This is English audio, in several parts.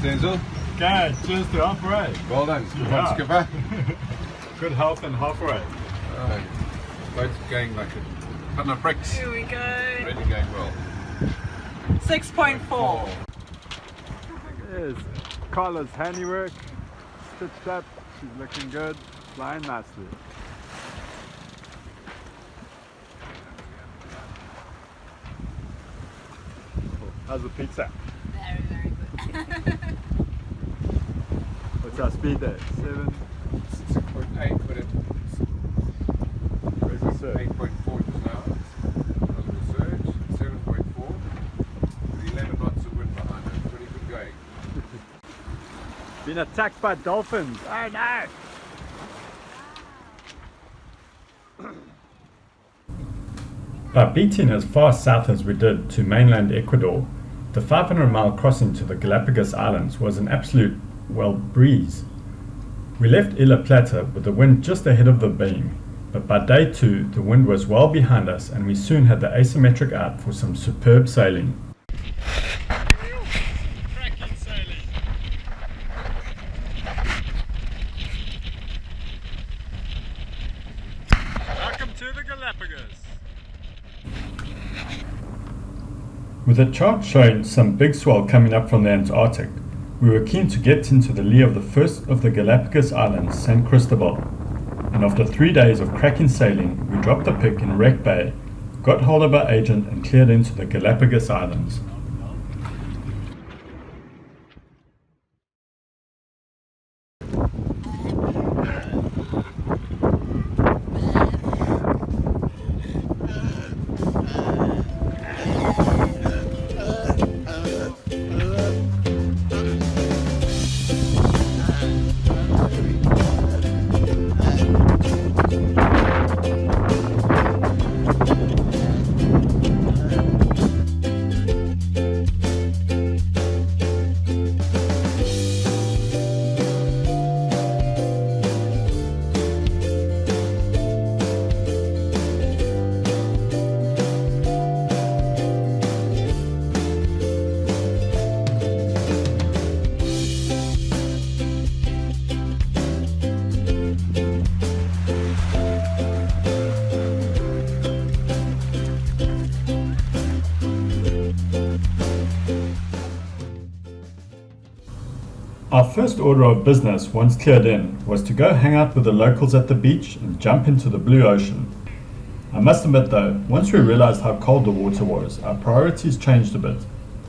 Denzel. Okay, cheers to halfway. Well done. Yeah. Skipper. Good health and halfway. Boat's going like a ton of bricks. Here we go. Really going well. 6.4. Yes, Carla's handiwork. Stitched up. She's looking good. Flying nicely. How's the pizza? Very, very good. What's our speed there? 7. 6.8, but Where's the surf? 8.4 just now. Because of the surge. 7.4. With 11 knots of wind behind it. Pretty good going. Been attacked by dolphins. Oh no! By beating as far south as we did to mainland Ecuador, the 500-mile crossing to the Galapagos Islands was an absolute, well, breeze. We left Isla Plata with the wind just ahead of the beam, but by day 2 the wind was well behind us and we soon had the asymmetric out for some superb sailing. Cracking sailing. Welcome to the Galapagos. With the chart showing some big swell coming up from the Antarctic, we were keen to get into the lee of the first of the Galapagos Islands, San Cristobal, and after 3 days of cracking sailing, we dropped the pick in Wreck Bay, got hold of our agent and cleared into the Galapagos Islands. Our first order of business, once cleared in, was to go hang out with the locals at the beach and jump into the blue ocean. I must admit though, once we realized how cold the water was, our priorities changed a bit,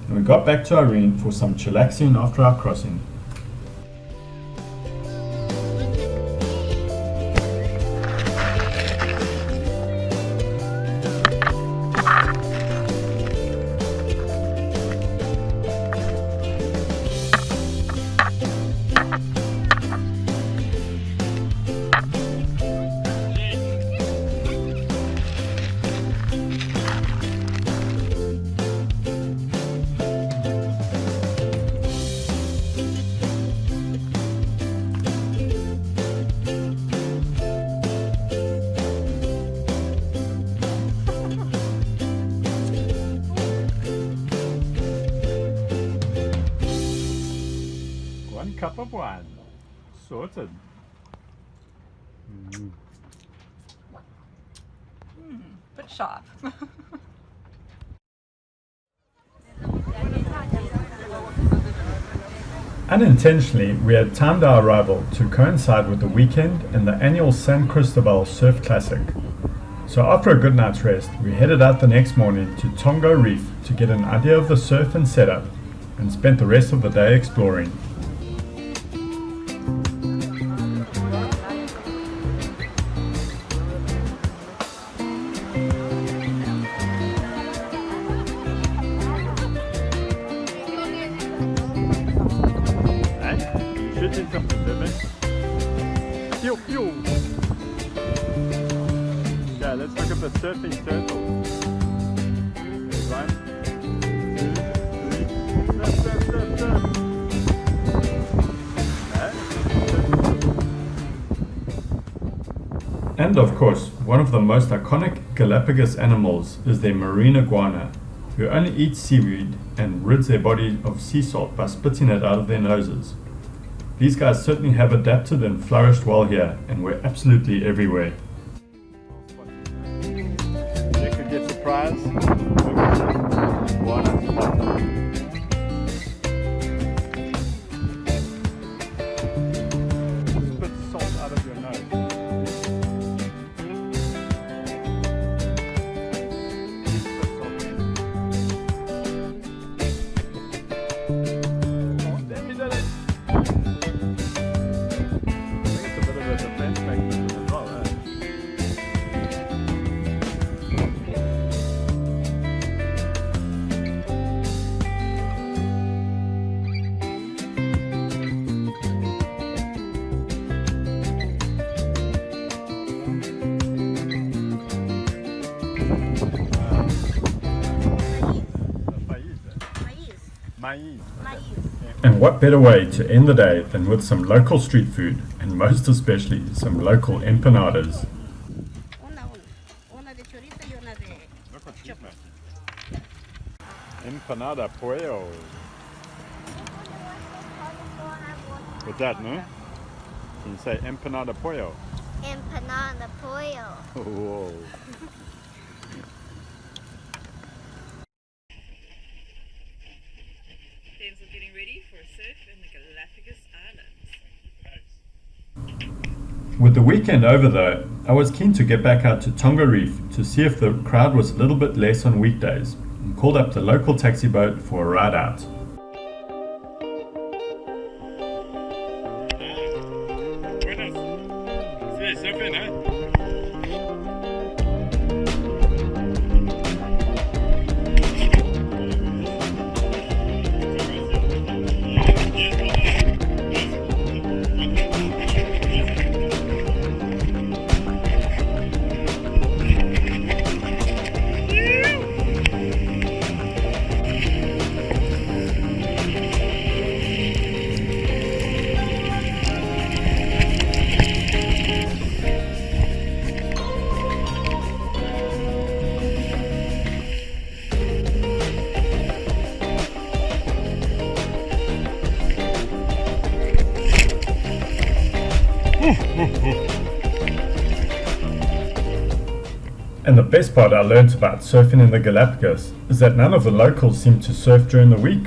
and we got back to Irene for some chillaxing after our crossing. One cup of wine. Sorted. Bit sharp. Unintentionally, we had timed our arrival to coincide with the weekend and the annual San Christobel Surf Classic. So after a good night's rest, we headed out the next morning to Tongo Reef to get an idea of the surf and setup, and spent the rest of the day exploring. the surfing turtles. There's 1, 2, 3. Surf, surf, surf, surf. And of course, one of the most iconic Galapagos animals is their marine iguana, who only eats seaweed and rids their body of sea salt by spitting it out of their noses. These guys certainly have adapted and flourished well here, and we're absolutely everywhere. You could get surprised. Spit salt out of your nose. And what better way to end the day than with some local street food, and most especially some local empanadas. Una de chorizo y una de chocolate. Empanada pollo. With that, no? Can you say empanada pollo? Empanada pollo. Whoa. We're getting ready for a surf in the Galapagos Islands. With the weekend over though, I was keen to get back out to Tonga Reef to see if the crowd was a little bit less on weekdays, and called up the local taxi boat for a ride out. And the best part I learned about surfing in the Galapagos is that none of the locals seem to surf during the week.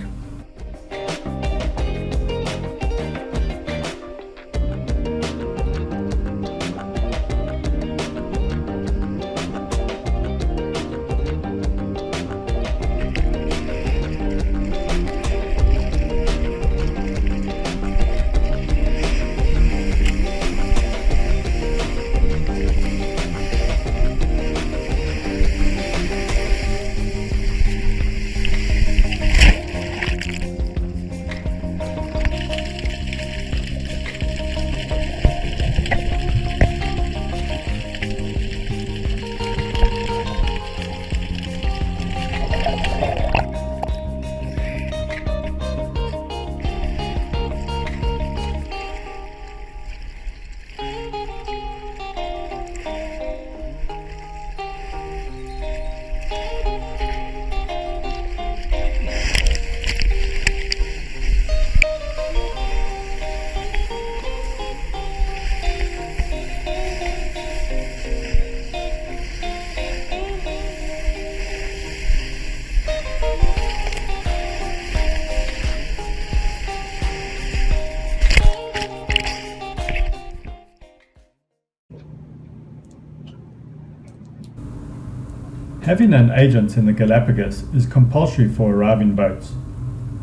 Having an agent in the Galapagos is compulsory for arriving boats.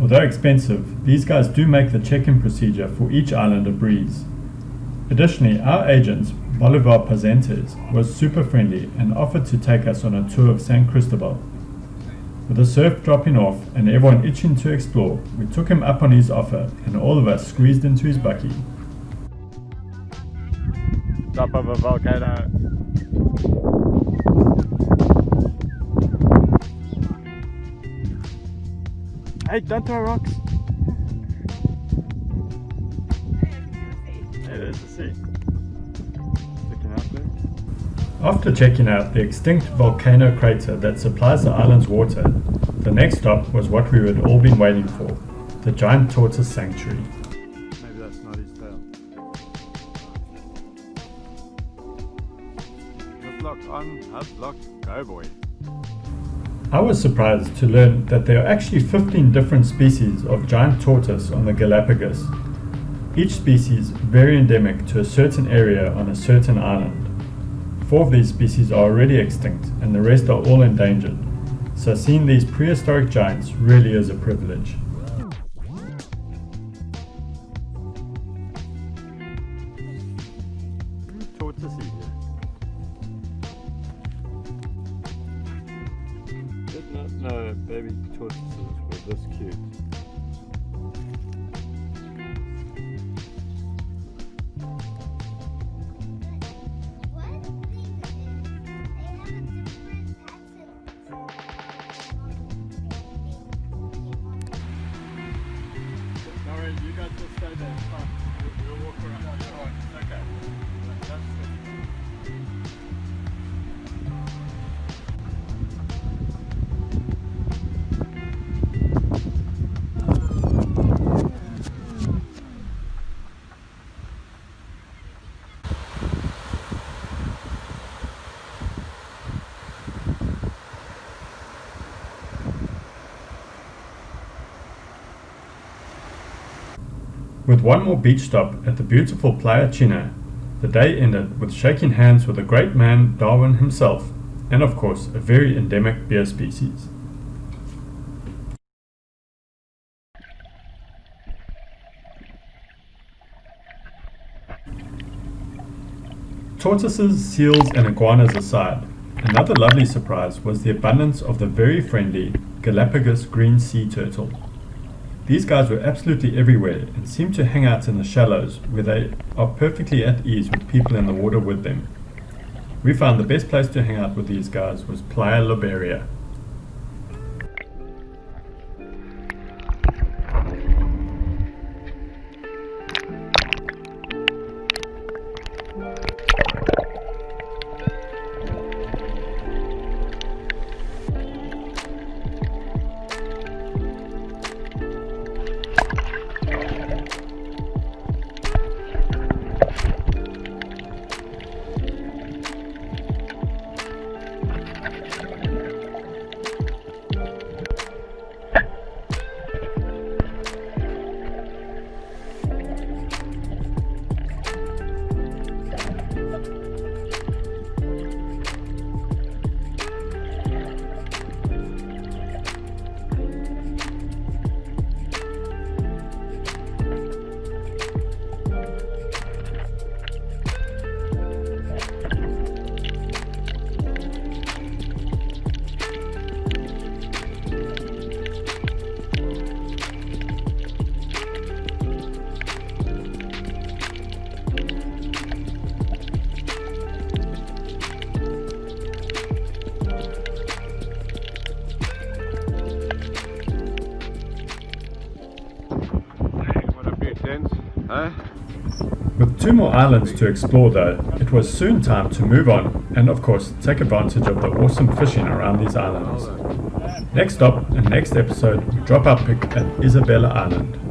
Although expensive, these guys do make the check-in procedure for each island a breeze. Additionally, our agent, Bolivar Pazentes, was super friendly and offered to take us on a tour of San Christobel. With the surf dropping off and everyone itching to explore, we took him up on his offer and all of us squeezed into his bucky. Top of a volcano. Hey, don't throw rocks. Hey, there's the sea. Sticking out there. After checking out the extinct volcano crater that supplies the island's water, the next stop was what we had all been waiting for, the giant tortoise sanctuary. Maybe that's not his tail. Good luck on, hard luck, go boy. I was surprised to learn that there are actually 15 different species of giant tortoise on the Galapagos. Each species very endemic to a certain area on a certain island. 4 of these species are already extinct and the rest are all endangered, so seeing these prehistoric giants really is a privilege. Did not know baby tortoises were this cute. Alright, you guys just stay there. Fine. We'll walk around. Okay. With one more beach stop at the beautiful Playa China, the day ended with shaking hands with the great man Darwin himself, and of course a very endemic beer species. Tortoises, seals and iguanas aside, another lovely surprise was the abundance of the very friendly Galapagos green sea turtle. These guys were absolutely everywhere and seemed to hang out in the shallows where they are perfectly at ease with people in the water with them. We found the best place to hang out with these guys was Playa Liberia. With 2 more islands to explore though, it was soon time to move on and of course take advantage of the awesome fishing around these islands. Next stop and next episode we drop our pick at Isabella Island.